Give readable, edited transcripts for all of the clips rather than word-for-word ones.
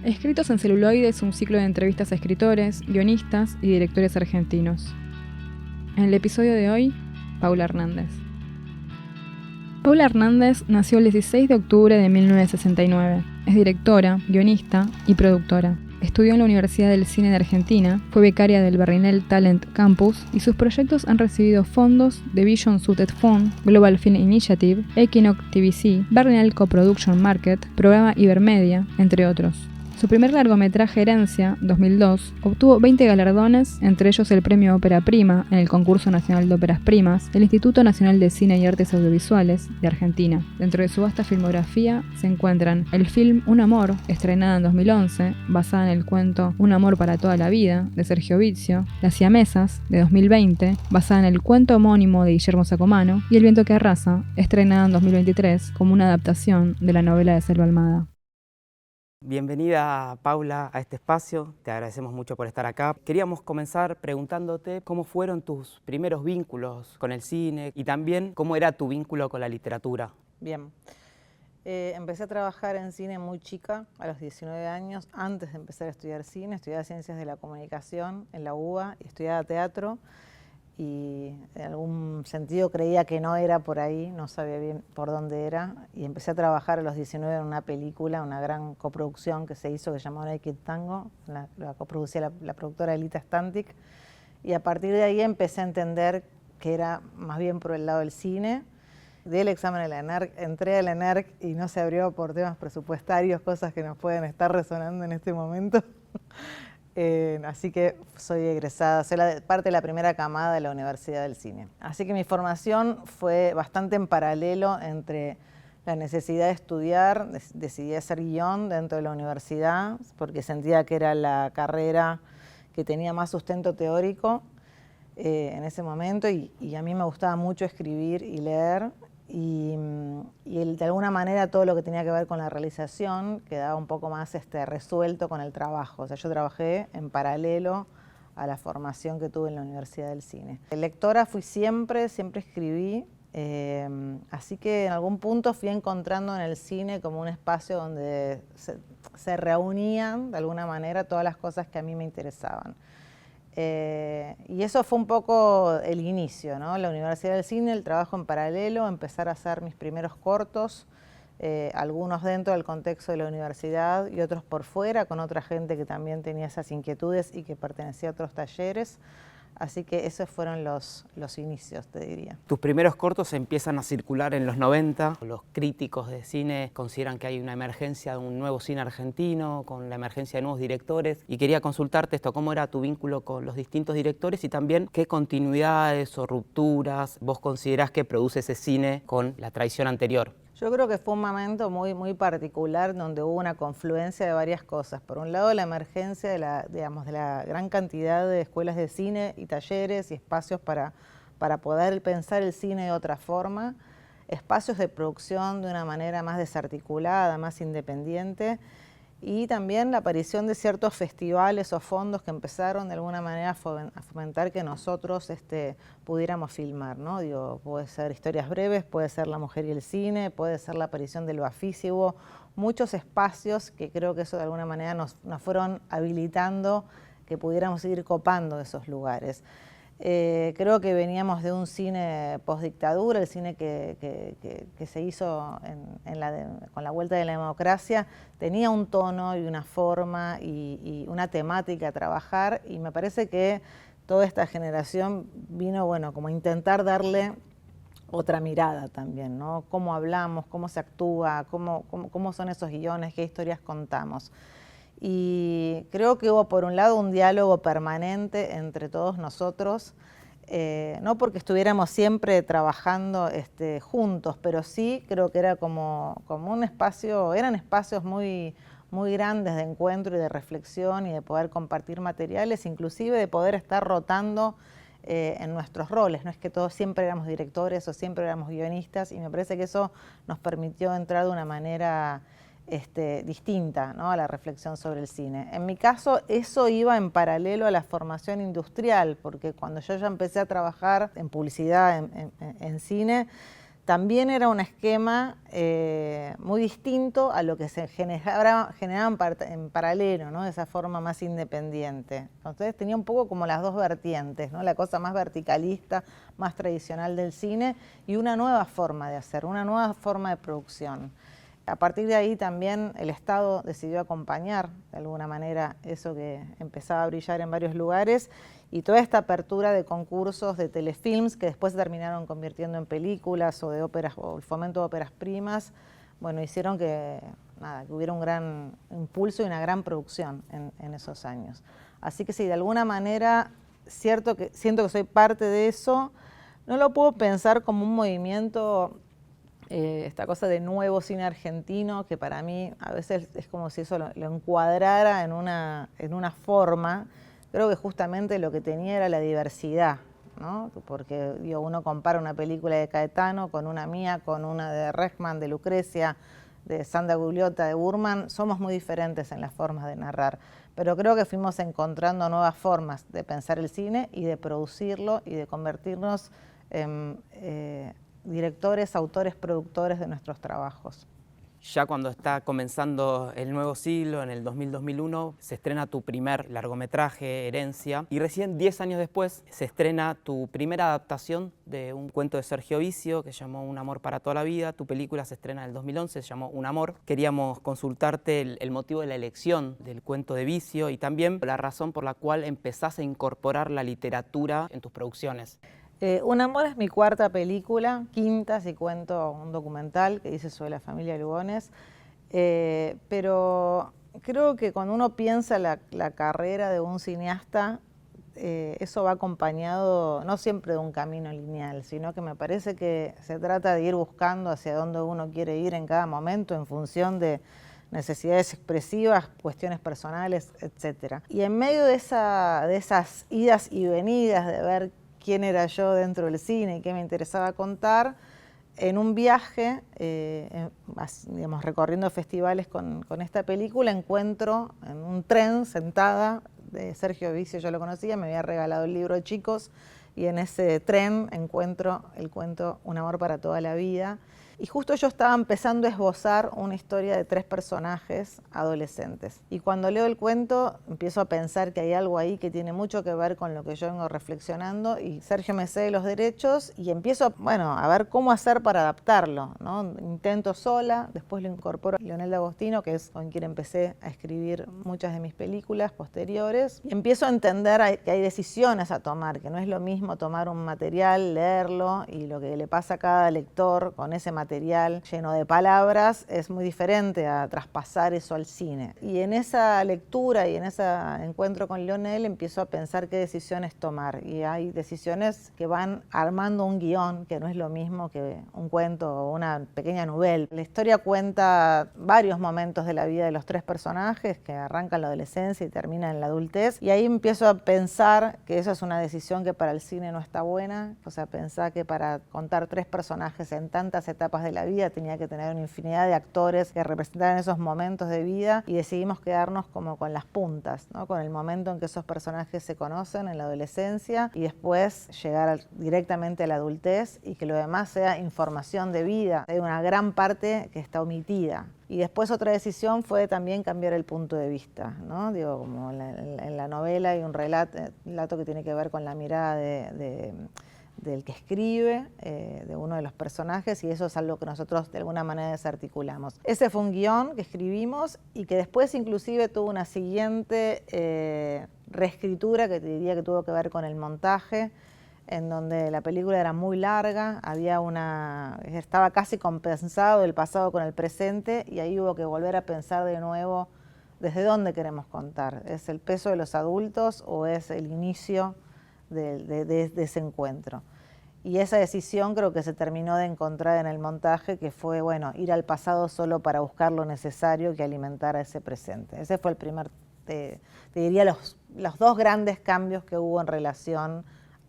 Escritos en celuloide es un ciclo de entrevistas a escritores, guionistas y directores argentinos. En el episodio de hoy, Paula Hernández. Paula Hernández nació el 16 de octubre de 1969. Es directora, guionista y productora. Estudió en la Universidad del Cine de Argentina, fue becaria del Berlinale Talent Campus y sus proyectos han recibido fondos de Vision Suited Fund, Global Film Initiative, Equinox TVC, Berlinale Co-Production Market, Programa Ibermedia, entre otros. Su primer largometraje Herencia, 2002, obtuvo 20 galardones, entre ellos el Premio Ópera Prima en el Concurso Nacional de Óperas Primas del Instituto Nacional de Cine y Artes Audiovisuales de Argentina. Dentro de su vasta filmografía se encuentran el film Un Amor, estrenada en 2011, basada en el cuento Un Amor para toda la vida, de Sergio Vizio, Las Siamesas, de 2020, basada en el cuento homónimo de Guillermo Sacomano, y El viento que arrasa, estrenada en 2023 como una adaptación de la novela de Selva Almada. Bienvenida, Paula, a este espacio. Te agradecemos mucho por estar acá. Queríamos comenzar preguntándote cómo fueron tus primeros vínculos con el cine y también cómo era tu vínculo con la literatura. Bien. Empecé a trabajar en cine muy chica, a los 19 años, antes de empezar a estudiar cine. Estudiaba Ciencias de la Comunicación en la UBA y estudiaba teatro. Y en algún sentido creía que no era por ahí, no sabía bien por dónde era, y empecé a trabajar a los 19 en una película, una gran coproducción que se hizo que se llamó Naked Tango, la coproducía la productora Elita Stantic, y a partir de ahí empecé a entender que era más bien por el lado del cine. Di el examen de la ENERC, entré a la ENERC y no se abrió por temas presupuestarios, cosas que nos pueden estar resonando en este momento. Así que soy egresada, soy parte de la primera camada de la Universidad del Cine. Así que mi formación fue bastante en paralelo entre la necesidad de estudiar, decidí hacer guión dentro de la universidad, porque sentía que era la carrera que tenía más sustento teórico en ese momento, y a mí me gustaba mucho escribir y leer. Y de alguna manera todo lo que tenía que ver con la realización quedaba un poco más resuelto con el trabajo. O sea, yo trabajé en paralelo a la formación que tuve en la Universidad del Cine. Lectora fui siempre escribí, así que en algún punto fui encontrando en el cine como un espacio donde se reunían de alguna manera todas las cosas que a mí me interesaban. Y eso fue un poco el inicio, ¿no? La Universidad del Cine, el trabajo en paralelo, empezar a hacer mis primeros cortos, algunos dentro del contexto de la universidad y otros por fuera, con otra gente que también tenía esas inquietudes y que pertenecía a otros talleres. Así que esos fueron los inicios, te diría. Tus primeros cortos empiezan a circular en los 90. Los críticos de cine consideran que hay una emergencia de un nuevo cine argentino, con la emergencia de nuevos directores. Y quería consultarte esto, cómo era tu vínculo con los distintos directores y también qué continuidades o rupturas vos considerás que produce ese cine con la tradición anterior. Yo creo que fue un momento muy particular donde hubo una confluencia de varias cosas. Por un lado, la emergencia de la gran cantidad de escuelas de cine y talleres y espacios para poder pensar el cine de otra forma, espacios de producción de una manera más desarticulada, más independiente, y también la aparición de ciertos festivales o fondos que empezaron de alguna manera a fomentar que nosotros pudiéramos filmar, ¿no? Digo, puede ser Historias Breves, puede ser La Mujer y el Cine, puede ser la aparición del Bafisi. Hubo muchos espacios que creo que eso de alguna manera nos fueron habilitando que pudiéramos ir copando esos lugares. Creo que veníamos de un cine postdictadura, el cine que se hizo con la vuelta de la democracia, tenía un tono y una forma y una temática a trabajar, y me parece que toda esta generación vino, bueno, como a intentar darle otra mirada también, ¿no? Cómo hablamos, cómo se actúa, cómo son esos guiones, qué historias contamos. Y creo que hubo por un lado un diálogo permanente entre todos nosotros, no porque estuviéramos siempre trabajando juntos, pero sí creo que era como un espacio, eran espacios muy grandes de encuentro y de reflexión y de poder compartir materiales, inclusive de poder estar rotando en nuestros roles. No es que todos siempre éramos directores o siempre éramos guionistas, y me parece que eso nos permitió entrar de una manera distinta, ¿no?, a la reflexión sobre el cine. En mi caso, eso iba en paralelo a la formación industrial, porque cuando yo ya empecé a trabajar en publicidad, en cine, también era un esquema muy distinto a lo que se generaba en paralelo, ¿no? De esa forma más independiente. Entonces tenía un poco como las dos vertientes, ¿no? La cosa más verticalista, más tradicional del cine y una nueva forma de hacer, una nueva forma de producción. A partir de ahí también el Estado decidió acompañar de alguna manera eso que empezaba a brillar en varios lugares y toda esta apertura de concursos de telefilms que después se terminaron convirtiendo en películas o de óperas o el fomento de óperas primas, bueno, hicieron que hubiera un gran impulso y una gran producción en esos años. Así que sí, de alguna manera siento que soy parte de eso. No lo puedo pensar como un movimiento, esta cosa de nuevo cine argentino, que para mí a veces es como si eso lo encuadrara en una forma. Creo que justamente lo que tenía era la diversidad, ¿no? Porque uno compara una película de Caetano con una mía, con una de Rechman, de Lucrecia, de Sandra Gugliotta, de Burman. Somos muy diferentes en las formas de narrar, pero creo que fuimos encontrando nuevas formas de pensar el cine y de producirlo y de convertirnos en directores, autores, productores de nuestros trabajos. Ya cuando está comenzando el nuevo siglo, en el 2000-2001, se estrena tu primer largometraje, Herencia, y recién 10 años después se estrena tu primera adaptación de un cuento de Sergio Vicio que se llamó Un amor para toda la vida. Tu película se estrena en el 2011, se llamó Un amor. Queríamos consultarte el motivo de la elección del cuento de Vicio y también la razón por la cual empezás a incorporar la literatura en tus producciones. Un amor es mi cuarta película, quinta si cuento un documental que dice sobre la familia Lugones, pero creo que cuando uno piensa la carrera de un cineasta, eso va acompañado no siempre de un camino lineal, sino que me parece que se trata de ir buscando hacia dónde uno quiere ir en cada momento en función de necesidades expresivas, cuestiones personales, etc. Y en medio de esas idas y venidas de ver quién era yo dentro del cine y qué me interesaba contar, en un viaje, digamos, recorriendo festivales con esta película, encuentro en un tren sentada, de Sergio Vicio yo lo conocía, me había regalado el libro de chicos, y en ese tren encuentro el cuento Un amor para toda la vida. Y justo yo estaba empezando a esbozar una historia de 3 personajes adolescentes. Y cuando leo el cuento empiezo a pensar que hay algo ahí que tiene mucho que ver con lo que yo vengo reflexionando y Sergio me cede los derechos y empiezo a ver cómo hacer para adaptarlo, ¿no? Intento sola, después lo incorporo a Leonel D'Agostino, que es con quien empecé a escribir muchas de mis películas posteriores. Y empiezo a entender que hay decisiones a tomar, que no es lo mismo tomar un material, leerlo y lo que le pasa a cada lector con ese material lleno de palabras es muy diferente a traspasar eso al cine. Y en esa lectura y en ese encuentro con Leonel empiezo a pensar qué decisiones tomar. Y hay decisiones que van armando un guión, que no es lo mismo que un cuento o una pequeña novela. La historia cuenta varios momentos de la vida de los 3 personajes que arrancan en la adolescencia y terminan en la adultez. Y ahí empiezo a pensar que eso es una decisión que para el cine no está buena. O sea, pensar que para contar 3 personajes en tantas etapas de la vida tenía que tener una infinidad de actores que representaran esos momentos de vida y decidimos quedarnos como con las puntas, ¿no? Con el momento en que esos personajes se conocen en la adolescencia y después llegar directamente a la adultez y que lo demás sea información de vida. Hay una gran parte que está omitida. Y después otra decisión fue también cambiar el punto de vista, ¿no? Digo, como en la novela hay un relato que tiene que ver con la mirada del que escribe, de uno de los personajes, y eso es algo que nosotros de alguna manera desarticulamos. Ese fue un guión que escribimos y que después inclusive tuvo una siguiente reescritura que te diría que tuvo que ver con el montaje, en donde la película era muy larga, estaba casi compensado el pasado con el presente y ahí hubo que volver a pensar de nuevo desde dónde queremos contar. ¿Es el peso de los adultos o es el inicio de ese encuentro? Y esa decisión creo que se terminó de encontrar en el montaje, que fue, ir al pasado solo para buscar lo necesario que alimentara ese presente. Ese fue el primer, te diría, los 2 grandes cambios que hubo en relación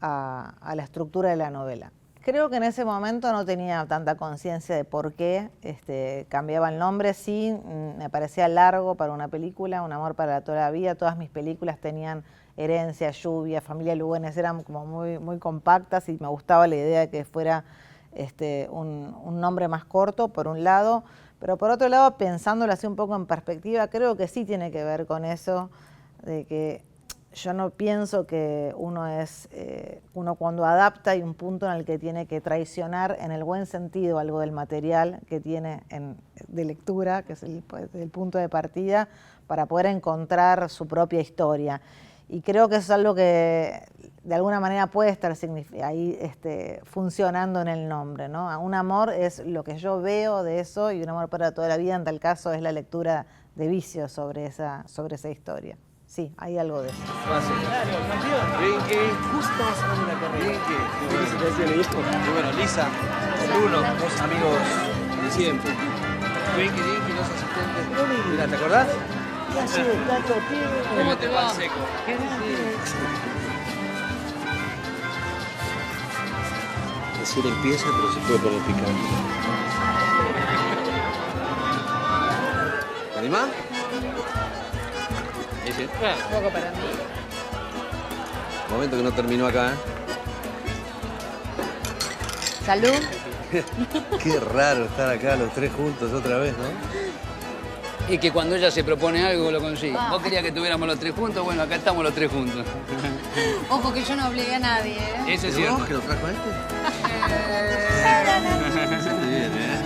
a la estructura de la novela. Creo que en ese momento no tenía tanta conciencia de por qué cambiaba el nombre. Sí, me parecía largo para una película, Un amor para toda la vida. Todas mis películas tenían Herencia, Lluvia, Familia Lugones, eran como muy, muy compactas y me gustaba la idea de que fuera un nombre más corto, por un lado, pero por otro lado, pensándolo así un poco en perspectiva, creo que sí tiene que ver con eso, de que yo no pienso que uno cuando adapta hay un punto en el que tiene que traicionar en el buen sentido algo del material que tiene de lectura, que es el punto de partida, para poder encontrar su propia historia. Y creo que eso es algo que de alguna manera puede estar ahí funcionando en el nombre, ¿no? Un amor es lo que yo veo de eso, y un amor para toda la vida, en tal caso, es la lectura de Vicio sobre esa historia. Sí, hay algo de eso. Vinky, justo estamos hablando de una carrera. Vinky, se te decía el hijo. Y bueno, Lisa, Bruno, dos amigos de siempre. Vinky, dos asistentes. Mira, ¿te acordás? Ya hace tanto tiempo. ¿Cómo te va? Seco. ¿Qué Recién empieza, pero se puede poner picante. ¿Te animás? Sí. Un poco para mí. Momento que no terminó acá, ¿eh? Salud. Qué raro estar acá los tres juntos otra vez, ¿no? Y que cuando ella se propone algo lo consigue. Vos querías que tuviéramos los tres juntos, bueno, acá estamos los tres juntos. Ojo que yo no obligué a nadie, ¿eh? Eso es ¿Y cierto. vos que lo trajo a este? Muy bien, ¿eh?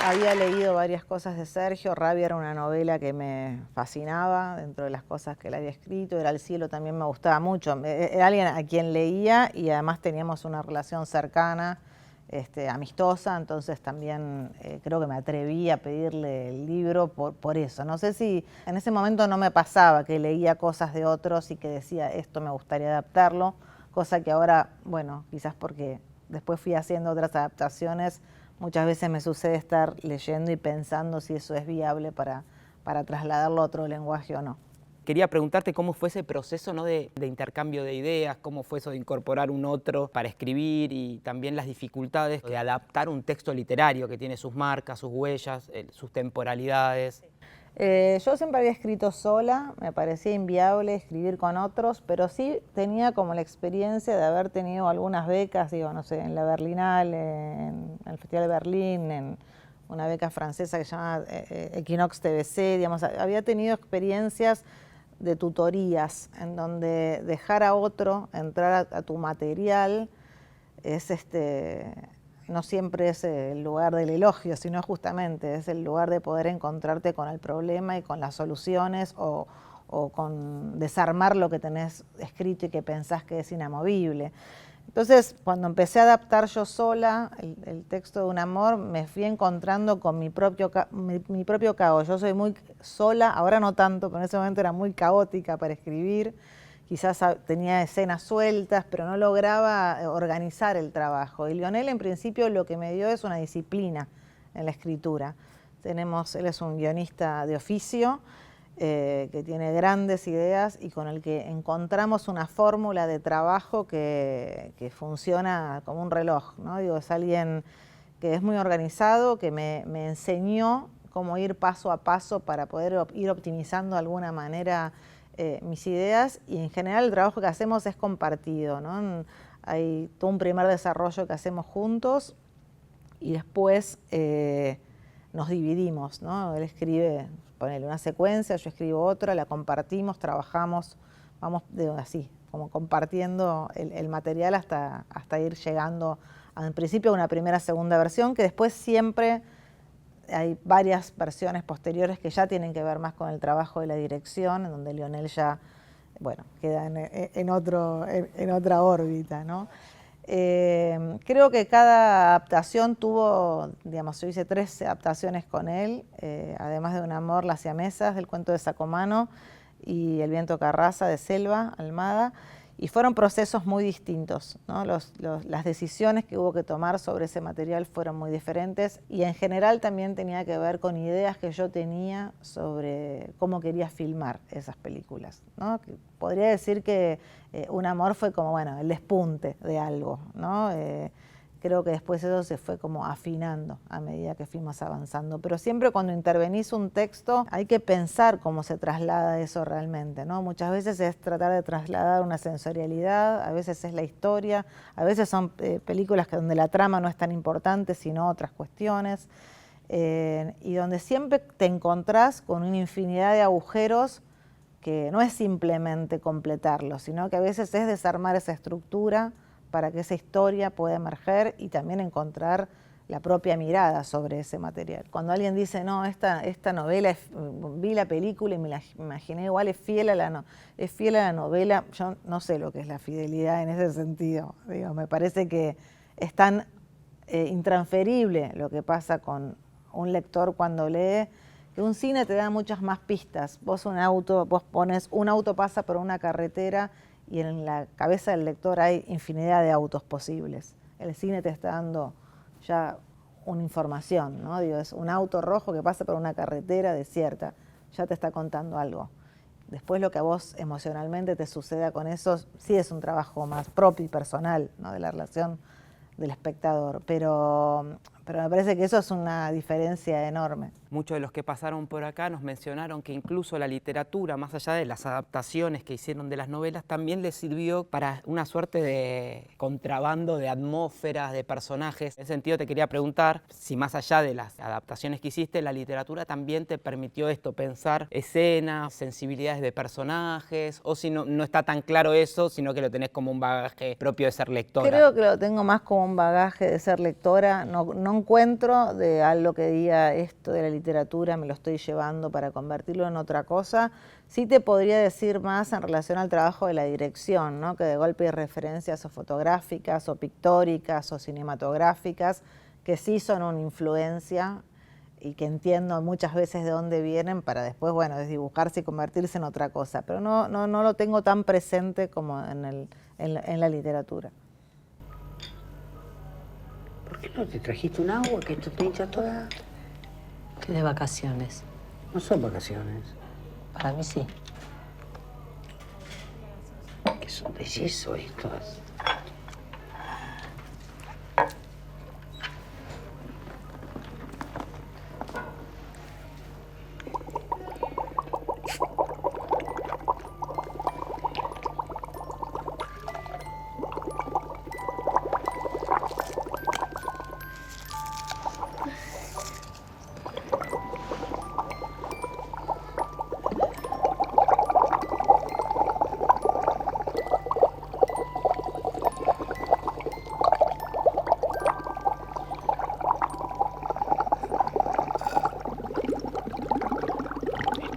Había leído varias cosas de Sergio. Rabia era una novela que me fascinaba dentro de las cosas que él había escrito. Era el cielo, también me gustaba mucho. Era alguien a quien leía y además teníamos una relación cercana, amistosa, entonces también creo que me atreví a pedirle el libro por eso. No sé si en ese momento no me pasaba que leía cosas de otros y que decía esto me gustaría adaptarlo, cosa que ahora, bueno, quizás porque después fui haciendo otras adaptaciones, muchas veces me sucede estar leyendo y pensando si eso es viable para trasladarlo a otro lenguaje o no. Quería preguntarte cómo fue ese proceso, ¿no?, de intercambio de ideas, cómo fue eso de incorporar un otro para escribir y también las dificultades de adaptar un texto literario que tiene sus marcas, sus huellas, sus temporalidades. Yo siempre había escrito sola, me parecía inviable escribir con otros, pero sí tenía como la experiencia de haber tenido algunas becas, digo, no sé, en la Berlinale, en el Festival de Berlín, en una beca francesa que se llama Equinox TBC, digamos, había tenido experiencias de tutorías en donde dejar a otro entrar a tu material es no siempre es el lugar del elogio, sino justamente es el lugar de poder encontrarte con el problema y con las soluciones o con desarmar lo que tenés escrito y que pensás que es inamovible. Entonces, cuando empecé a adaptar yo sola el texto de Un amor, me fui encontrando con mi propio caos. Yo soy muy sola, ahora no tanto, pero en ese momento era muy caótica para escribir. Quizás tenía escenas sueltas, pero no lograba organizar el trabajo. Y Lionel, en principio, lo que me dio es una disciplina en la escritura. Él es un guionista de oficio, que tiene grandes ideas y con el que encontramos una fórmula de trabajo que funciona como un reloj, ¿no? Digo, es alguien que es muy organizado, que me enseñó cómo ir paso a paso para poder ir optimizando de alguna manera mis ideas, y en general el trabajo que hacemos es compartido, ¿no? Hay todo un primer desarrollo que hacemos juntos y después nos dividimos, ¿no? Él escribe, ponele una secuencia, yo escribo otra, la compartimos, trabajamos, vamos así, como compartiendo el material hasta ir llegando en principio a una primera, segunda versión, que después siempre hay varias versiones posteriores que ya tienen que ver más con el trabajo de la dirección, en donde Lionel ya, bueno, queda en otra órbita, ¿no? Creo que cada adaptación tuvo, digamos, yo hice 3 adaptaciones con él, además de Un amor, Las siamesas, del cuento de Sacomano, y El viento Carraza, de Selva Almada, y fueron procesos muy distintos, ¿no? Las decisiones que hubo que tomar sobre ese material fueron muy diferentes, y en general también tenía que ver con ideas que yo tenía sobre cómo quería filmar esas películas, ¿no? Podría decir que Un amor fue como, bueno, el despunte de algo, ¿no? Creo que después eso se fue como afinando a medida que fuimos avanzando. Pero siempre cuando intervenís un texto hay que pensar cómo se traslada eso realmente, ¿no? Muchas veces es tratar de trasladar una sensorialidad, a veces es la historia, a veces son películas donde la trama no es tan importante, sino otras cuestiones, y donde siempre te encontrás con una infinidad de agujeros que no es simplemente completarlo, sino que a veces es desarmar esa estructura para que esa historia pueda emerger y también encontrar la propia mirada sobre ese material. Cuando alguien dice, no, esta novela, vi la película y me la imaginé igual, es fiel a la novela, yo no sé lo que es la fidelidad en ese sentido. Digo, me parece que es tan intransferible lo que pasa con un lector cuando lee, que un cine te da muchas más pistas. Vos pones un auto pasa por una carretera y en la cabeza del lector hay infinidad de autos posibles. El cine te está dando ya una información, ¿no? Digo, es un auto rojo que pasa por una carretera desierta, ya te está contando algo. Después lo que a vos emocionalmente te suceda con eso sí es un trabajo más propio y personal, ¿no? De la relación del espectador, pero me parece que eso es una diferencia enorme. Muchos de los que pasaron por acá nos mencionaron que incluso la literatura, más allá de las adaptaciones que hicieron de las novelas, también les sirvió para una suerte de contrabando de atmósferas, de personajes. En ese sentido te quería preguntar si más allá de las adaptaciones que hiciste, la literatura también te permitió esto, pensar escenas, sensibilidades de personajes, o si no está tan claro eso, sino que lo tenés como un bagaje propio de ser lectora. Creo que lo tengo más como un bagaje de ser lectora, no encuentro de algo que diga esto de la literatura, me lo estoy llevando para convertirlo en otra cosa. Sí te podría decir más en relación al trabajo de la dirección, ¿no? Que de golpe hay referencias o fotográficas o pictóricas o cinematográficas que sí son una influencia y que entiendo muchas veces de dónde vienen para después, bueno, desdibujarse y convertirse en otra cosa. Pero no lo tengo tan presente como en la literatura. ¿Por qué no te trajiste un agua que esto te hincha toda? Estoy de vacaciones. No son vacaciones. Para mí sí. ¿Qué son de yeso estas?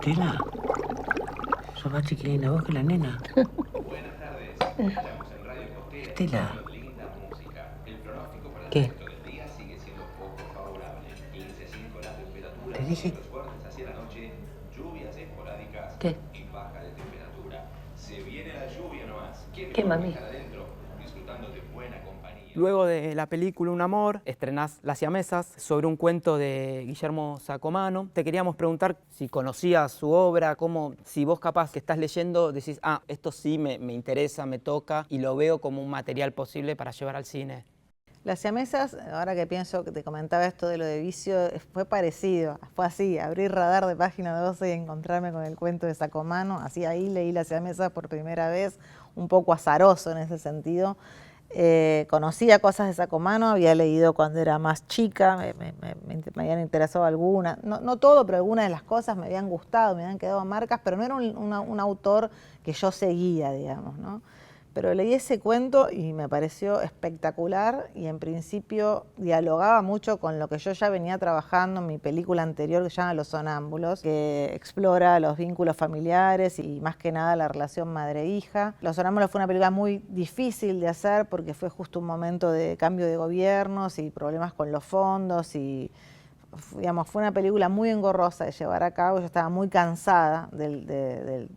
Estela, sos más chiquilina vos que la nena. Buenas tardes, estamos en Radio Postera. Estela. ¿Qué? Te dije... ¿Qué? ¿Qué, mami? Luego de la película Un amor, estrenás Las siamesas, sobre un cuento de Guillermo Sacomano. Te queríamos preguntar si conocías su obra, si vos capaz que estás leyendo decís, esto sí me interesa, me toca y lo veo como un material posible para llevar al cine. Las siamesas, ahora que pienso que te comentaba esto de lo de vicio, fue parecido, fue así, abrir Radar de página 12 y encontrarme con el cuento de Sacomano, así ahí leí Las siamesas por primera vez, un poco azaroso en ese sentido. Conocía cosas de Sacomano, había leído cuando era más chica, me habían interesado algunas, no todo, pero algunas de las cosas me habían gustado, me habían quedado marcas, pero no era un autor que yo seguía, digamos, ¿no? Pero leí ese cuento y me pareció espectacular y en principio dialogaba mucho con lo que yo ya venía trabajando en mi película anterior que se llama Los sonámbulos, que explora los vínculos familiares y más que nada la relación madre-hija. Los sonámbulos fue una película muy difícil de hacer porque fue justo un momento de cambio de gobiernos y problemas con los fondos y digamos, fue una película muy engorrosa de llevar a cabo. Yo estaba muy cansada de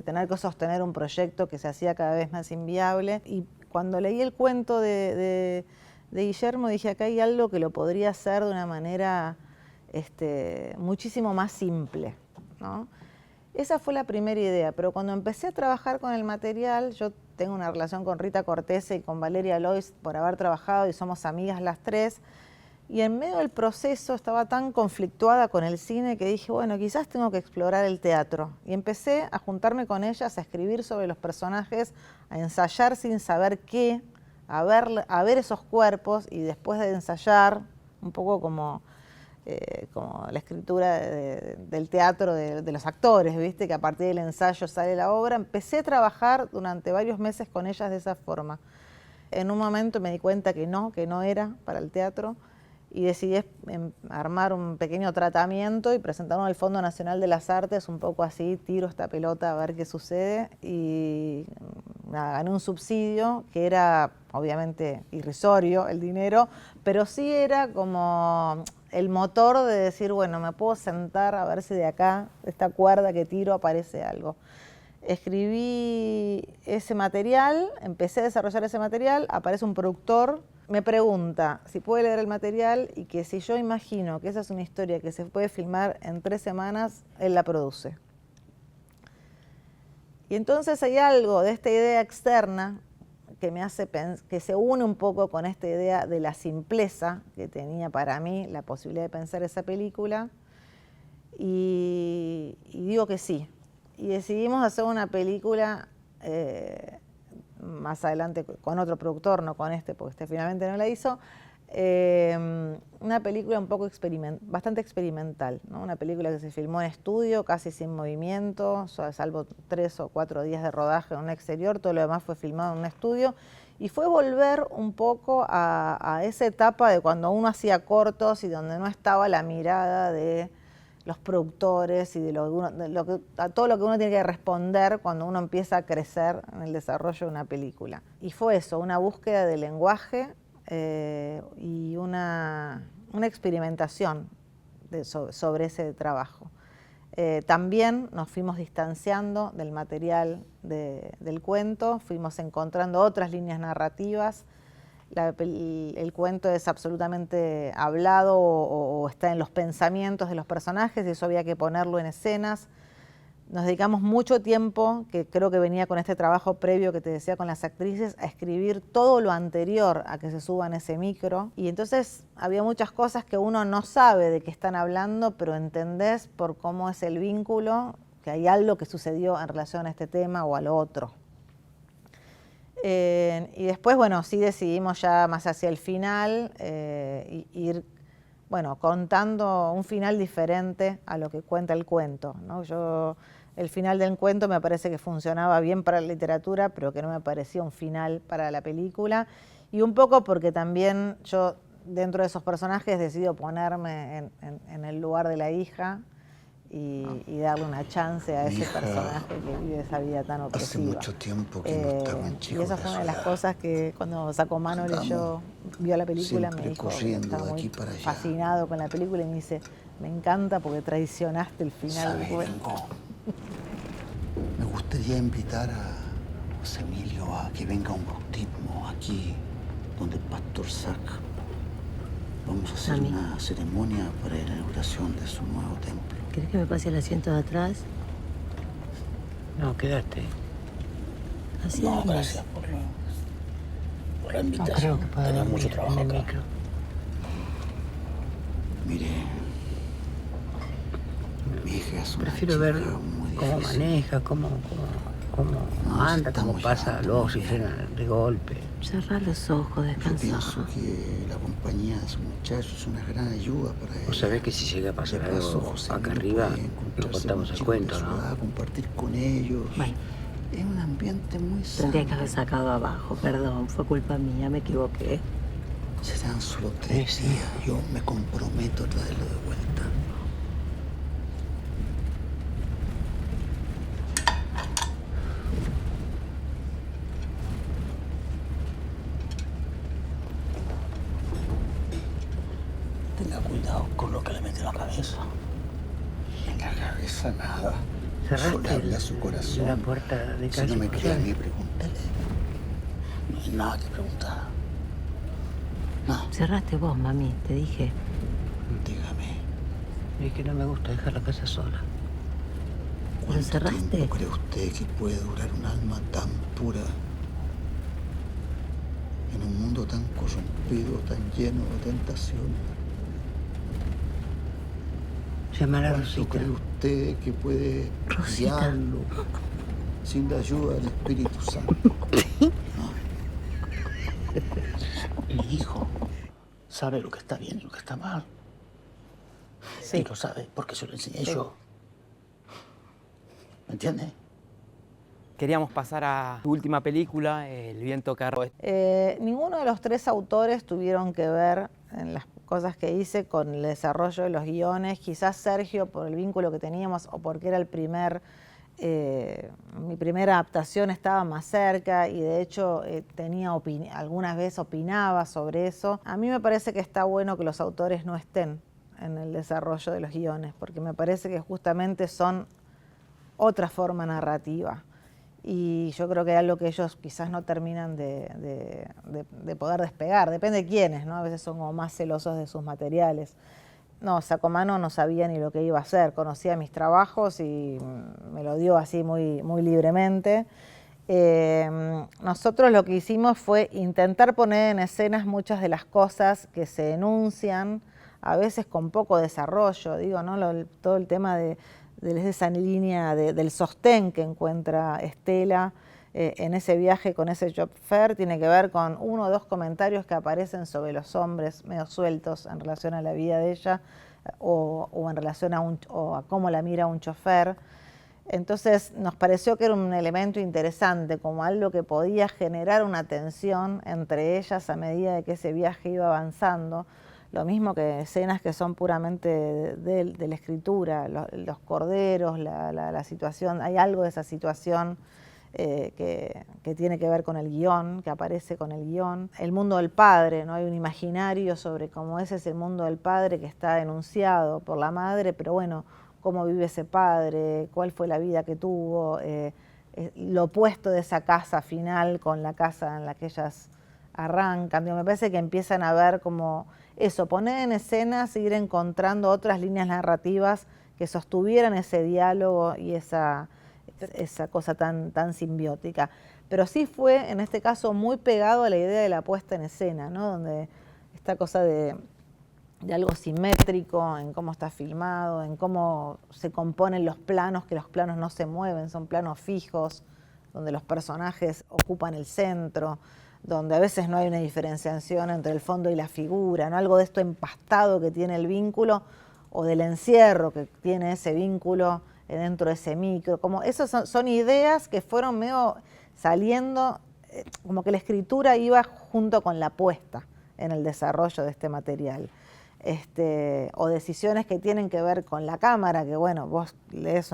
tener que sostener un proyecto que se hacía cada vez más inviable. Y cuando leí el cuento de Guillermo, dije, acá hay algo que lo podría hacer de una manera muchísimo más simple, ¿no? Esa fue la primera idea, pero cuando empecé a trabajar con el material, yo tengo una relación con Rita Cortese y con Valeria Lois por haber trabajado y somos amigas las tres. Y en medio del proceso estaba tan conflictuada con el cine que dije, bueno, quizás tengo que explorar el teatro. Y empecé a juntarme con ellas, a escribir sobre los personajes, a ensayar sin saber qué, a ver esos cuerpos y después de ensayar, un poco como la escritura del teatro de los actores, ¿viste? Que a partir del ensayo sale la obra. Empecé a trabajar durante varios meses con ellas de esa forma. En un momento me di cuenta que no era para el teatro. Y decidí armar un pequeño tratamiento y presentarlo al Fondo Nacional de las Artes, un poco así, tiro esta pelota a ver qué sucede. Y gané un subsidio que era obviamente irrisorio el dinero, pero sí era como el motor de decir, bueno, me puedo sentar a ver si de acá, de esta cuerda que tiro, aparece algo. Escribí ese material, empecé a desarrollar ese material, aparece un productor, me pregunta si puede leer el material y que si yo imagino que esa es una historia que se puede filmar en 3 semanas, él la produce. Y entonces hay algo de esta idea externa que me hace que se une un poco con esta idea de la simpleza que tenía para mí la posibilidad de pensar esa película y digo que sí. Y decidimos hacer una película más adelante con otro productor, no con este, porque finalmente no la hizo, una película un poco bastante experimental, ¿no? Una película que se filmó en estudio, casi sin movimiento, salvo 3 o 4 días de rodaje en un exterior, todo lo demás fue filmado en un estudio, y fue volver un poco a esa etapa de cuando uno hacía cortos y donde no estaba la mirada de los productores y de a todo lo que uno tiene que responder cuando uno empieza a crecer en el desarrollo de una película. Y fue eso, una búsqueda de lenguaje y una experimentación sobre ese trabajo. También nos fuimos distanciando del material del cuento, fuimos encontrando otras líneas narrativas. El cuento es absolutamente hablado o está en los pensamientos de los personajes y eso había que ponerlo en escenas. Nos dedicamos mucho tiempo, que creo que venía con este trabajo previo que te decía con las actrices, a escribir todo lo anterior a que se suban ese micro. Y entonces había muchas cosas que uno no sabe de qué están hablando, pero entendés por cómo es el vínculo, que hay algo que sucedió en relación a este tema o a lo otro. Y después, bueno, sí decidimos ya más hacia el final ir, bueno, contando un final diferente a lo que cuenta el cuento, ¿no? El final del cuento me parece que funcionaba bien para la literatura, pero que no me parecía un final para la película. Y un poco porque también yo, dentro de esos personajes, decido ponerme en el lugar de la hija y darle una chance a Mi ese hija, personaje que vive esa vida tan Hace opresiva. mucho tiempo que no estaba en Y Chicos esa de fue una la de las Ciudad. cosas que cuando Sacomano vio la película, me siempre dijo, corriendo estaba de muy aquí para allá. fascinado con la película y me dice, me encanta porque traicionaste el final del ¿Sabe? cuento. Me gustaría invitar a José Emilio a que venga a un bautismo aquí, donde el pastor Sac. Vamos a hacer una ceremonia para la inauguración de su nuevo templo. ¿Querés que me pase el asiento de atrás? No, quédate. Así No, es. gracias por la invitación. No creo que pueda Tenía dormir mucho trabajo en el acá. micro. Mire, mi hija es una Prefiero chica ver muy cómo difícil. maneja, cómo Nos anda, cómo estamos pasa llevando los muy bien. oxígenos de golpe. Cerrá los ojos, Yo descansa. pienso que la compañía de su muchacho es una gran ayuda para él. Vos sabés que si llega a pasar De paso, algo José acá Emilio arriba, puede nos encontrarse contamos con el chicos cuento, de su ¿no? edad, compartir con ellos. Bueno. Es un ambiente muy sano. Tendría que haber sacado abajo, perdón, fue culpa mía, me equivoqué. Serán solo 3 días. Yo me comprometo a traerlo de vuelta. Tenga cuidado con lo que le mete en la cabeza. En la cabeza nada. Solo habla su corazón. La puerta de Si no me calle. cree a mí, pregúntale. No hay nada que preguntar. No, Cerraste vos, mami, te dije. dígame. Es que no me gusta dejar la casa sola. ¿Lo ¿Cuánto cerraste? tiempo cree usted que puede durar un alma tan pura en un mundo tan corrompido, tan lleno de tentaciones? Llamar a ¿Cuánto Rosita. cree usted que puede Rosita. guiarlo sin la ayuda del Espíritu Santo? No. Mi hijo sabe lo que está bien y lo que está mal. Sí. Y lo sabe porque se lo enseñé yo. ¿Me entiende? Queríamos pasar a tu última película, El viento que arroja. Ninguno de los 3 autores tuvieron que ver en las cosas que hice con el desarrollo de los guiones. Quizás Sergio por el vínculo que teníamos o porque era mi primera adaptación estaba más cerca y de hecho algunas veces opinaba sobre eso. A mí me parece que está bueno que los autores no estén en el desarrollo de los guiones porque me parece que justamente son otra forma narrativa. Y yo creo que es algo que ellos quizás no terminan de poder despegar. Depende de quiénes, ¿no? A veces son como más celosos de sus materiales. No, Sacomano no sabía ni lo que iba a hacer. Conocía mis trabajos y me lo dio así muy, muy libremente. Nosotros lo que hicimos fue intentar poner en escenas muchas de las cosas que se enuncian, a veces con poco desarrollo, digo, ¿no? Todo el tema de esa línea del sostén que encuentra Estela en ese viaje con ese chofer tiene que ver con 1 o 2 comentarios que aparecen sobre los hombres medio sueltos en relación a la vida de ella o en relación a cómo la mira un chofer. Entonces nos pareció que era un elemento interesante, como algo que podía generar una tensión entre ellas a medida de que ese viaje iba avanzando. Lo mismo que escenas que son puramente de la escritura, los corderos, la situación, hay algo de esa situación que tiene que ver con el guión, que aparece con el guión. El mundo del padre, ¿no? Hay un imaginario sobre cómo ese es el mundo del padre que está enunciado por la madre, pero bueno, cómo vive ese padre, cuál fue la vida que tuvo, lo opuesto de esa casa final con la casa en la que ellas arrancan. Me parece que empiezan a ver como eso, poner en escenas, ir encontrando otras líneas narrativas que sostuvieran ese diálogo y esa cosa tan simbiótica. Pero sí fue, en este caso, muy pegado a la idea de la puesta en escena, ¿no? Donde esta cosa de algo simétrico, en cómo está filmado, en cómo se componen los planos, que los planos no se mueven, son planos fijos, donde los personajes ocupan el centro, donde a veces no hay una diferenciación entre el fondo y la figura, ¿no? Algo de esto empastado que tiene el vínculo o del encierro que tiene ese vínculo dentro de ese micro. Como esas son ideas que fueron medio saliendo, como que la escritura iba junto con la puesta en el desarrollo de este material. o decisiones que tienen que ver con la cámara, que bueno, vos lees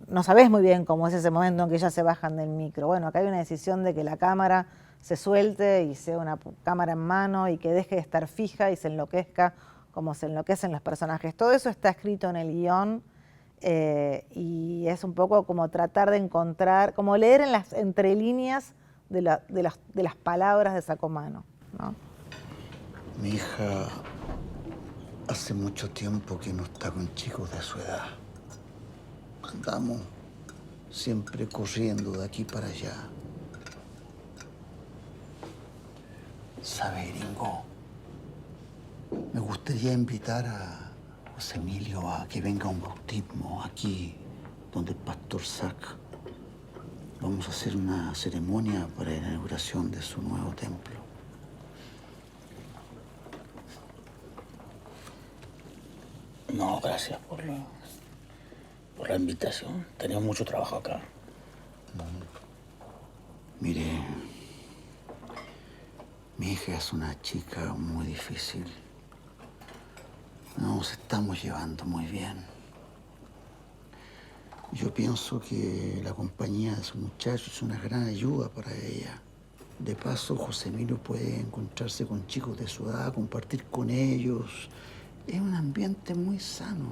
no sabés muy bien cómo es ese momento en que ya se bajan del micro. Bueno, acá hay una decisión de que la cámara se suelte y sea una cámara en mano y que deje de estar fija y se enloquezca como se enloquecen los personajes. Todo eso está escrito en el guión y es un poco como tratar de encontrar, como leer en las entrelíneas de las palabras de Sacomano, ¿no? Mi hija hace mucho tiempo que no está con chicos de su edad. Andamos siempre corriendo de aquí para allá. ¿Sabe, Gringo? Me gustaría invitar a José Emilio a que venga a un bautismo aquí, donde el pastor Sack. Vamos a hacer una ceremonia para la inauguración de su nuevo templo. No, gracias por la invitación. Tenemos mucho trabajo acá. Mire, mi hija es una chica muy difícil. Nos estamos llevando muy bien. Yo pienso que la compañía de su muchacho es una gran ayuda para ella. De paso, José Emilio puede encontrarse con chicos de su edad, compartir con ellos. Es un ambiente muy sano.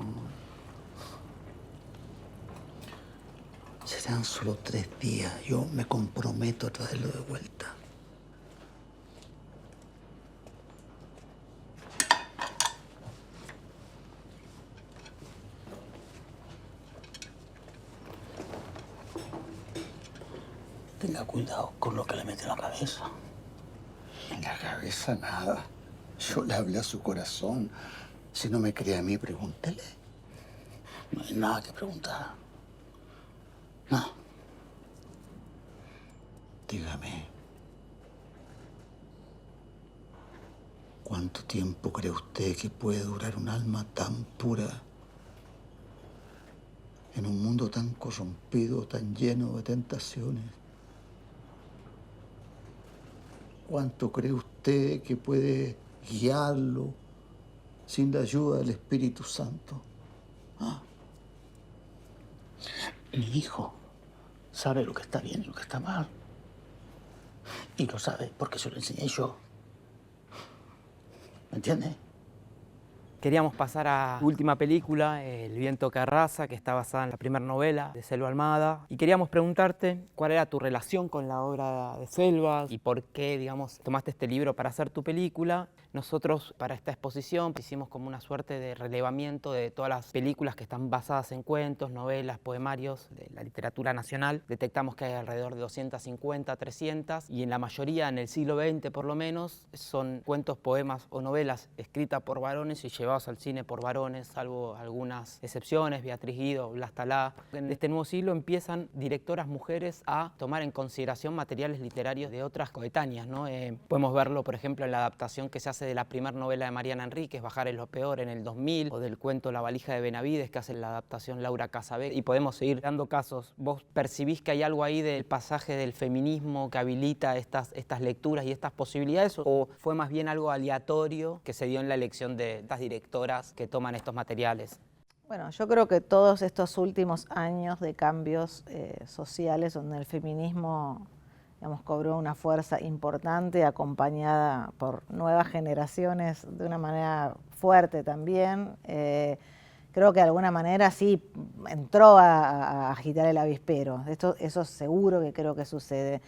Serán solo 3 días. Yo me comprometo a traerlo de vuelta. Tenga cuidado con lo que le mete en la cabeza. En la cabeza nada. Yo le hablé a su corazón. Si no me cree a mí, pregúntele. No hay nada que preguntar. No. Dígame, ¿cuánto tiempo cree usted que puede durar un alma tan pura en un mundo tan corrompido, tan lleno de tentaciones? ¿Cuánto cree usted que puede guiarlo sin la ayuda del Espíritu Santo? ¿Ah? Mi hijo sabe lo que está bien y lo que está mal. Y lo sabe porque se lo enseñé yo. ¿Me entiende? Queríamos pasar a la última película, El viento que arrasa, que está basada en la primera novela de Selva Almada. Y queríamos preguntarte cuál era tu relación con la obra de Selva y por qué, digamos, tomaste este libro para hacer tu película. Nosotros, para esta exposición, hicimos como una suerte de relevamiento de todas las películas que están basadas en cuentos, novelas, poemarios de la literatura nacional. Detectamos que hay alrededor de 250, 300, y en la mayoría, en el siglo XX por lo menos, son cuentos, poemas o novelas escritas por varones y llevados al cine por varones, salvo algunas excepciones, Beatriz Guido, Blas Talá. En este nuevo siglo empiezan directoras mujeres a tomar en consideración materiales literarios de otras coetáneas, ¿no? Podemos verlo, por ejemplo, en la adaptación que se hace de la primera novela de Mariana Enríquez, Bajar es lo peor, en el 2000, o del cuento La valija de Benavides, que hace la adaptación Laura Casabé, y podemos seguir dando casos. ¿Vos percibís que hay algo ahí del pasaje del feminismo que habilita estas lecturas y estas posibilidades, o fue más bien algo aleatorio que se dio en la elección de estas directoras que toman estos materiales? Bueno, yo creo que todos estos últimos años de cambios sociales donde el feminismo, digamos, cobró una fuerza importante, acompañada por nuevas generaciones de una manera fuerte también, creo que de alguna manera sí entró a agitar el avispero. Eso seguro que creo que sucede.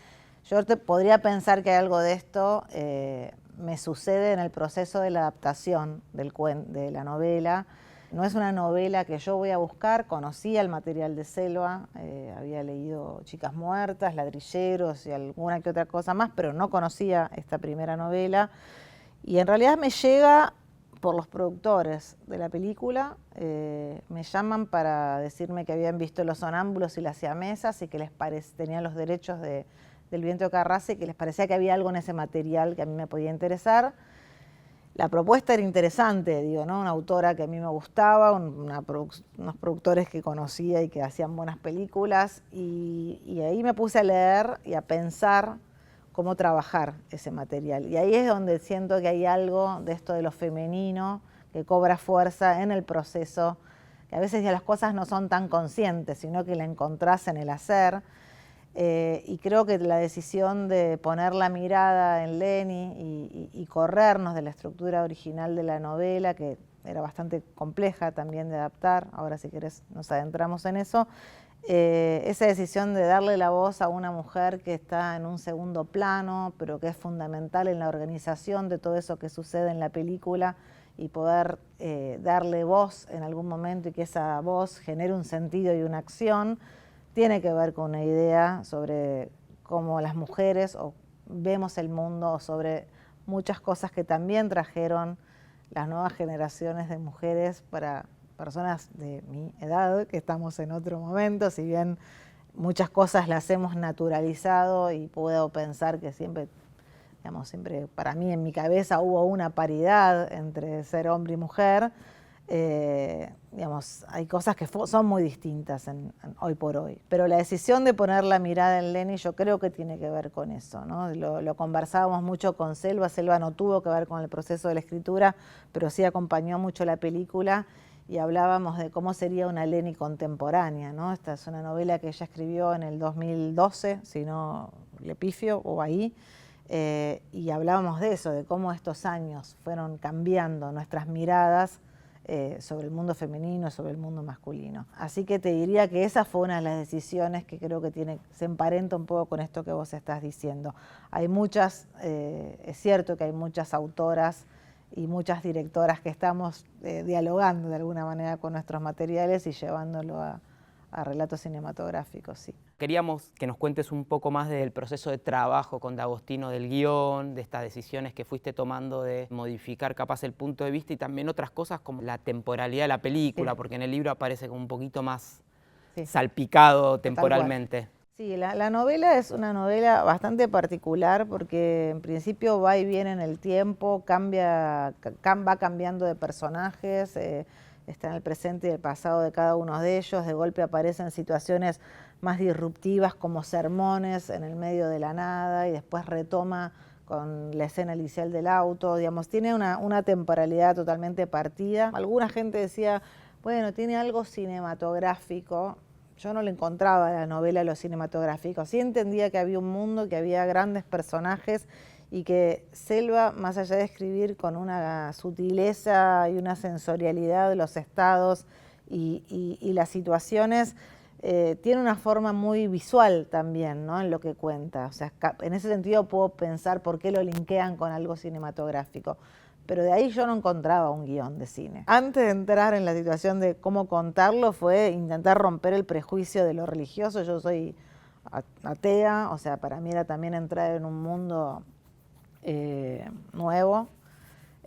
Yo podría pensar que algo de esto me sucede en el proceso de la adaptación de la novela. No es una novela que yo voy a buscar, conocía el material de Selva, había leído Chicas Muertas, Ladrilleros y alguna que otra cosa más, pero no conocía esta primera novela. Y en realidad me llega por los productores de la película, me llaman para decirme que habían visto Los Sonámbulos y Las Siamesas y que tenían los derechos del viento que arrasa y que les parecía que había algo en ese material que a mí me podía interesar. La propuesta era interesante, digo, ¿no? Una autora que a mí me gustaba, unos productores que conocía y que hacían buenas películas, y ahí me puse a leer y a pensar cómo trabajar ese material. Y ahí es donde siento que hay algo de esto de lo femenino que cobra fuerza en el proceso, que a veces ya las cosas no son tan conscientes, sino que la encontrás en el hacer. Y creo que la decisión de poner la mirada en Leni y corrernos de la estructura original de la novela, que era bastante compleja también de adaptar, ahora si querés nos adentramos en eso, esa decisión de darle la voz a una mujer que está en un segundo plano, pero que es fundamental en la organización de todo eso que sucede en la película, y poder darle voz en algún momento y que esa voz genere un sentido y una acción, tiene que ver con una idea sobre cómo las mujeres vemos el mundo, o sobre muchas cosas que también trajeron las nuevas generaciones de mujeres para personas de mi edad, que estamos en otro momento, si bien muchas cosas las hemos naturalizado y puedo pensar que siempre, digamos, siempre para mí en mi cabeza hubo una paridad entre ser hombre y mujer, digamos, hay cosas que son muy distintas hoy por hoy. Pero la decisión de poner la mirada en Leni yo creo que tiene que ver con eso, ¿no? Lo conversábamos mucho con Selva. Selva no tuvo que ver con el proceso de la escritura, pero sí acompañó mucho la película y hablábamos de cómo sería una Leni contemporánea, ¿no? Esta es una novela que ella escribió en el 2012, si no le pifio, o ahí. Y hablábamos de eso, de cómo estos años fueron cambiando nuestras miradas sobre el mundo femenino, sobre el mundo masculino. Así que te diría que esa fue una de las decisiones que creo que se emparenta un poco con esto que vos estás diciendo. Hay muchas, es cierto que hay muchas autoras y muchas directoras que estamos dialogando de alguna manera con nuestros materiales y llevándolo a relatos cinematográficos, sí. Queríamos que nos cuentes un poco más del proceso de trabajo con D'Agostino del guión, de estas decisiones que fuiste tomando de modificar capaz el punto de vista y también otras cosas como la temporalidad de la película, sí, porque en el libro aparece como un poquito más salpicado temporalmente. Sí, la novela es una novela bastante particular porque en principio va y viene en el tiempo, va cambiando de personajes, está en el presente y el pasado de cada uno de ellos, de golpe aparecen situaciones más disruptivas como sermones en el medio de la nada y después retoma con la escena inicial del auto, digamos, tiene una temporalidad totalmente partida. Alguna gente decía, bueno, tiene algo cinematográfico. Yo no le encontraba a la novela lo cinematográfico, sí entendía que había un mundo, que había grandes personajes y que Selva, más allá de escribir con una sutileza y una sensorialidad de los estados y las situaciones, tiene una forma muy visual también, ¿no? En lo que cuenta. O sea, en ese sentido puedo pensar por qué lo linkean con algo cinematográfico. Pero de ahí yo no encontraba un guión de cine. Antes de entrar en la situación de cómo contarlo, fue intentar romper el prejuicio de lo religioso. Yo soy atea, o sea, para mí era también entrar en un mundo nuevo.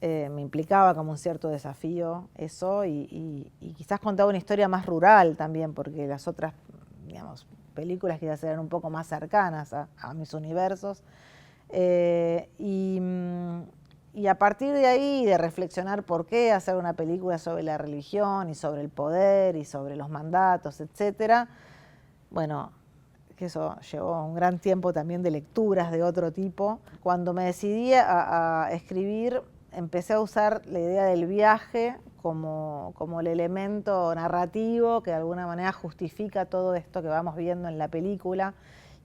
Me implicaba como un cierto desafío eso y quizás contaba una historia más rural también, porque las otras, digamos, películas quizás eran un poco más cercanas a mis universos. Y a partir de ahí, de reflexionar por qué hacer una película sobre la religión y sobre el poder y sobre los mandatos, etcétera, bueno, que eso llevó un gran tiempo también de lecturas de otro tipo. Cuando me decidí a escribir, empecé a usar la idea del viaje como el elemento narrativo que de alguna manera justifica todo esto que vamos viendo en la película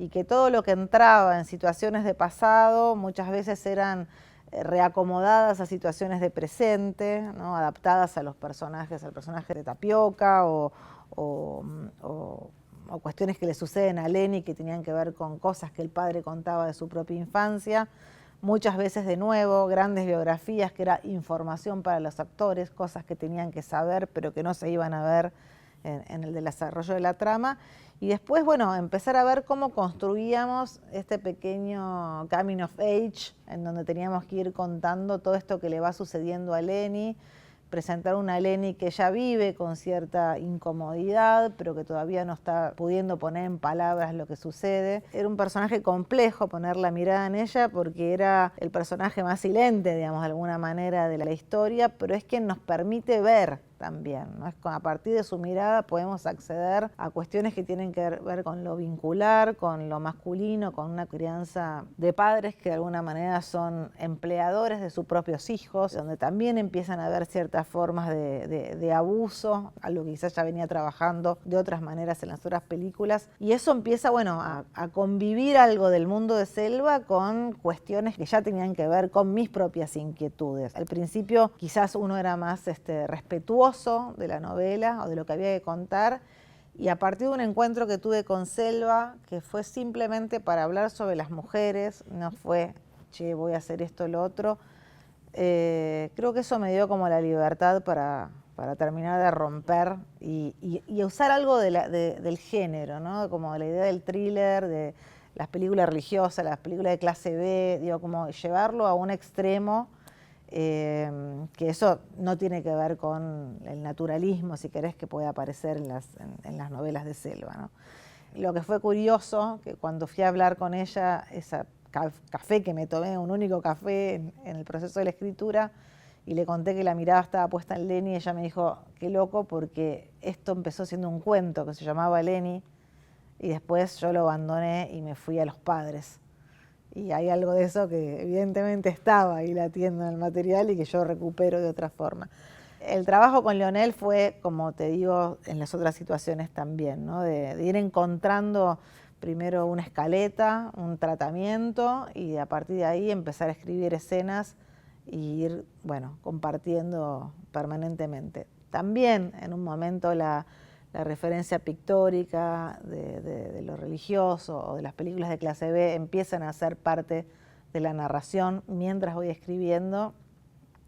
y que todo lo que entraba en situaciones de pasado muchas veces eran reacomodadas a situaciones de presente, ¿no? Adaptadas a los personajes, al personaje de Tapioca o cuestiones que le suceden a Leni que tenían que ver con cosas que el padre contaba de su propia infancia. Muchas veces de nuevo, grandes biografías que era información para los actores, cosas que tenían que saber pero que no se iban a ver en el desarrollo de la trama. Y después, bueno, empezar a ver cómo construíamos este pequeño coming of age, en donde teníamos que ir contando todo esto que le va sucediendo a Leni, presentar una Leni que ya vive con cierta incomodidad, pero que todavía no está pudiendo poner en palabras lo que sucede. Era un personaje complejo poner la mirada en ella porque era el personaje más silente, digamos, de alguna manera de la historia, pero es quien nos permite ver también, ¿no? A partir de su mirada podemos acceder a cuestiones que tienen que ver con lo vincular, con lo masculino, con una crianza de padres que de alguna manera son empleadores de sus propios hijos, donde también empiezan a haber ciertas formas de abuso, algo que quizás ya venía trabajando de otras maneras en las otras películas, y eso empieza, bueno, a convivir algo del mundo de Selva con cuestiones que ya tenían que ver con mis propias inquietudes. Al principio quizás uno era más respetuoso de la novela o de lo que había que contar, y a partir de un encuentro que tuve con Selva, que fue simplemente para hablar sobre las mujeres, no fue, che, voy a hacer esto o lo otro, creo que eso me dio como la libertad para terminar de romper y usar algo del género, ¿no? Como la idea del thriller, de las películas religiosas, las películas de clase B, digo, como llevarlo a un extremo, que eso no tiene que ver con el naturalismo, si querés, que puede aparecer en las novelas de Selva, ¿no? Lo que fue curioso, que cuando fui a hablar con ella, ese café que me tomé, un único café en el proceso de la escritura, y le conté que la mirada estaba puesta en Lenny, ella me dijo, qué loco, porque esto empezó siendo un cuento que se llamaba Lenny, y después yo lo abandoné y me fui a Los Padres. Y hay algo de eso que evidentemente estaba ahí latiendo en el material y que yo recupero de otra forma. El trabajo con Leonel fue, como te digo, en las otras situaciones también, ¿no? De ir encontrando primero una escaleta, un tratamiento, y a partir de ahí empezar a escribir escenas y ir, bueno, compartiendo permanentemente. También en un momento la referencia pictórica de lo religioso o de las películas de clase B empiezan a ser parte de la narración mientras voy escribiendo,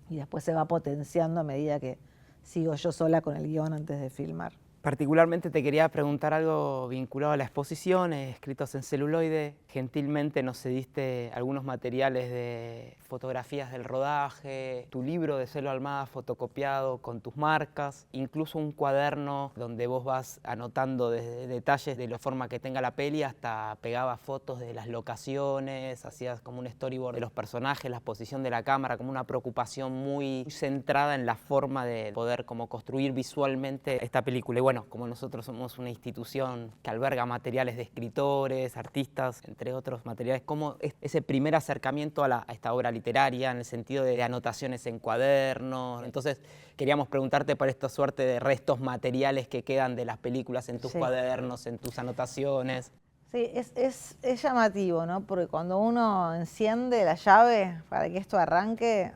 y después se va potenciando a medida que sigo yo sola con el guión antes de filmar. Particularmente te quería preguntar algo vinculado a la exposición, escritos en celuloide. Gentilmente nos cediste algunos materiales de fotografías del rodaje, tu libro de Selva Almada fotocopiado con tus marcas, incluso un cuaderno donde vos vas anotando desde detalles de la forma que tenga la peli hasta pegabas fotos de las locaciones, hacías como un storyboard de los personajes, la posición de la cámara, como una preocupación muy centrada en la forma de poder como construir visualmente esta película. Y bueno, como nosotros somos una institución que alberga materiales de escritores, artistas, entre otros materiales, ¿cómo es ese primer acercamiento a esta obra literaria en el sentido de anotaciones en cuadernos? Entonces queríamos preguntarte por esta suerte de restos materiales que quedan de las películas en tus cuadernos, en tus anotaciones. Sí, es llamativo, ¿no? Porque cuando uno enciende la llave para que esto arranque,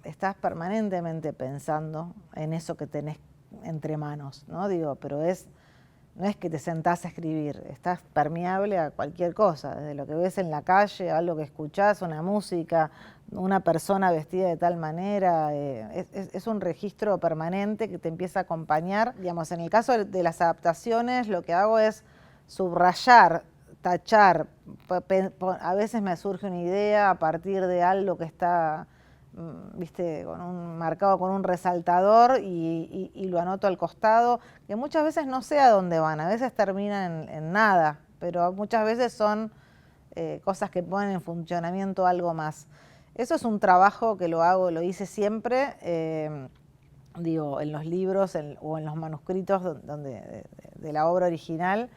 estás permanentemente pensando en eso que tenés entre manos, ¿no? Digo, pero no es que te sentás a escribir, estás permeable a cualquier cosa, desde lo que ves en la calle, algo que escuchás, una música, una persona vestida de tal manera, es un registro permanente que te empieza a acompañar. Digamos, en el caso de las adaptaciones, lo que hago es subrayar, tachar, a veces me surge una idea a partir de algo que está, viste, marcado con un resaltador y lo anoto al costado, que muchas veces no sé a dónde van, a veces terminan en nada, pero muchas veces son cosas que ponen en funcionamiento algo más. Eso es un trabajo que lo hice siempre, digo, en los libros o en los manuscritos de la obra original.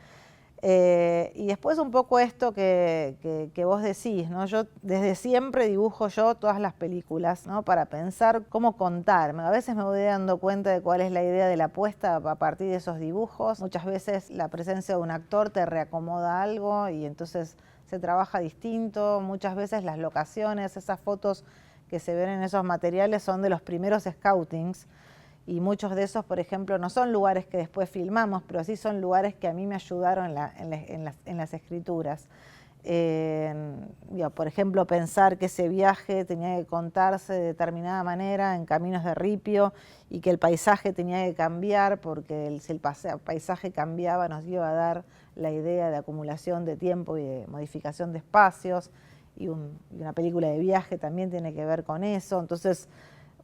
Y después un poco esto que vos decís, ¿no? Yo desde siempre dibujo yo todas las películas, ¿no? Para pensar cómo contar. A veces me voy dando cuenta de cuál es la idea de la puesta a partir de esos dibujos. Muchas veces la presencia de un actor te reacomoda algo y entonces se trabaja distinto. Muchas veces las locaciones, esas fotos que se ven en esos materiales son de los primeros scoutings. Y muchos de esos, por ejemplo, no son lugares que después filmamos, pero sí son lugares que a mí me ayudaron en las escrituras. Por ejemplo, pensar que ese viaje tenía que contarse de determinada manera en caminos de ripio y que el paisaje tenía que cambiar porque si el paisaje cambiaba nos iba a dar la idea de acumulación de tiempo y de modificación de espacios. Y una película de viaje también tiene que ver con eso. Entonces,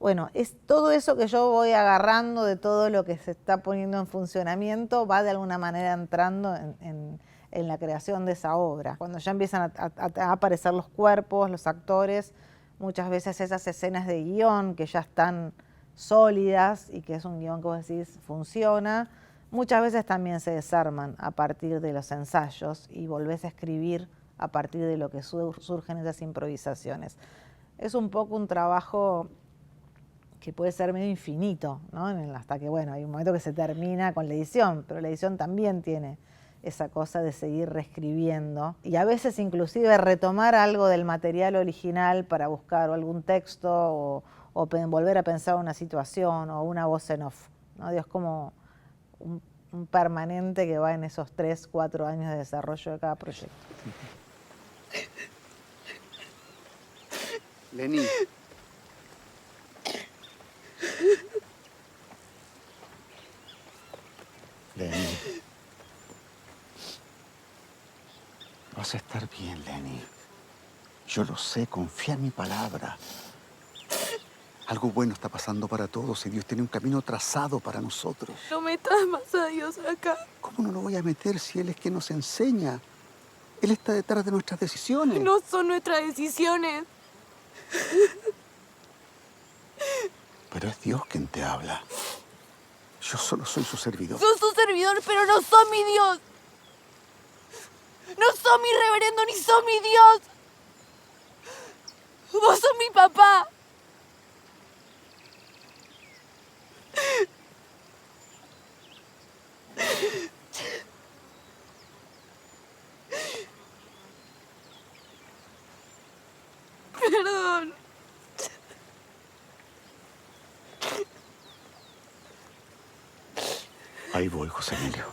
bueno, es todo eso que yo voy agarrando de todo lo que se está poniendo en funcionamiento, va de alguna manera entrando en la creación de esa obra. Cuando ya empiezan a aparecer los cuerpos, los actores, muchas veces esas escenas de guión que ya están sólidas y que es un guión que vos decís funciona, muchas veces también se desarman a partir de los ensayos y volvés a escribir a partir de lo que surgen esas improvisaciones. Es un poco un trabajo que puede ser medio infinito, ¿no? Hasta que, bueno, hay un momento que se termina con la edición, pero la edición también tiene esa cosa de seguir reescribiendo y a veces inclusive retomar algo del material original para buscar o algún texto o volver a pensar una situación o una voz en off, ¿no? Es como un permanente que va en esos 3, 4 años de desarrollo de cada proyecto. Lenny. Lenny. Vas a estar bien, Lenny. Yo lo sé, confía en mi palabra. Algo bueno está pasando para todos y Dios tiene un camino trazado para nosotros. No metas más a Dios acá. ¿Cómo no lo voy a meter si Él es quien nos enseña? Él está detrás de nuestras decisiones. No son nuestras decisiones. Pero es Dios quien te habla. Yo solo soy su servidor. Sos su servidor, pero no sos mi Dios. No sos mi reverendo ni sos mi Dios. Vos sos mi papá. Perdón. Ahí voy, José Emilio.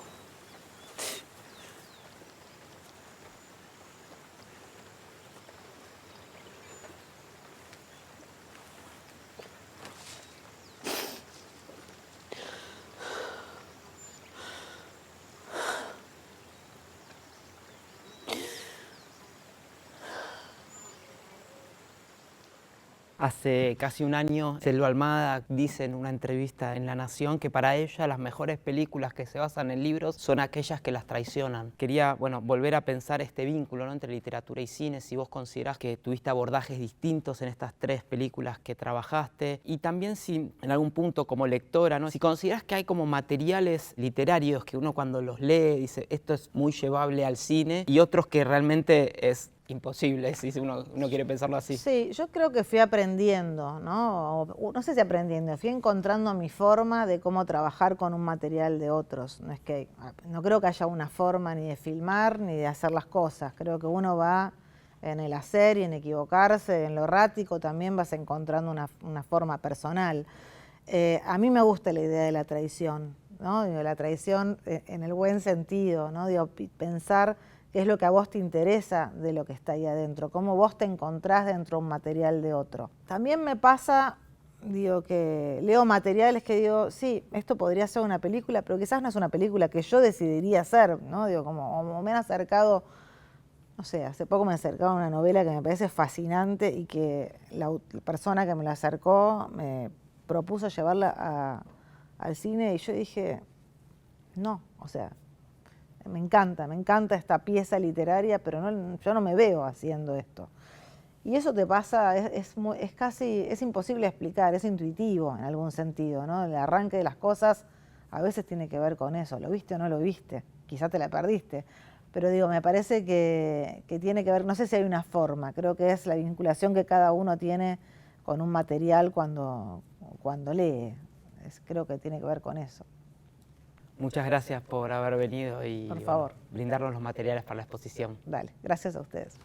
Hace casi un año, Selva Almada dice en una entrevista en La Nación que para ella las mejores películas que se basan en libros son aquellas que las traicionan. Quería, bueno, volver a pensar este vínculo, ¿no?, entre literatura y cine, si vos considerás que tuviste abordajes distintos en estas 3 películas que trabajaste, y también si en algún punto como lectora, ¿no?, si considerás que hay como materiales literarios que uno cuando los lee dice esto es muy llevable al cine, y otros que realmente es imposible, si uno quiere pensarlo así. Sí, yo creo que fui aprendiendo, ¿no? No sé si aprendiendo, fui encontrando mi forma de cómo trabajar con un material de otros. No creo que haya una forma ni de filmar ni de hacer las cosas. Creo que uno va en el hacer y en equivocarse, en lo errático también vas encontrando una forma personal. A mí me gusta la idea de la traición, ¿no? La traición en el buen sentido, ¿no? Pensar qué es lo que a vos te interesa de lo que está ahí adentro, cómo vos te encontrás dentro de un material de otro. También me pasa, que leo materiales que digo, sí, esto podría ser una película, pero quizás no es una película que yo decidiría hacer, ¿no? Como me han acercado, no sé, hace poco me acercaron a una novela que me parece fascinante y que la persona que me la acercó me propuso llevarla al cine y yo dije, no, me encanta esta pieza literaria, pero yo no me veo haciendo esto. Y eso te pasa, es imposible de explicar, es intuitivo en algún sentido, ¿no? El arranque de las cosas a veces tiene que ver con eso, ¿lo viste o no lo viste? Quizá te la perdiste, pero me parece que tiene que ver, no sé si hay una forma, creo que es la vinculación que cada uno tiene con un material cuando lee, creo que tiene que ver con eso. Muchas gracias por haber venido y por favor, brindarnos los materiales para la exposición. Dale, gracias a ustedes.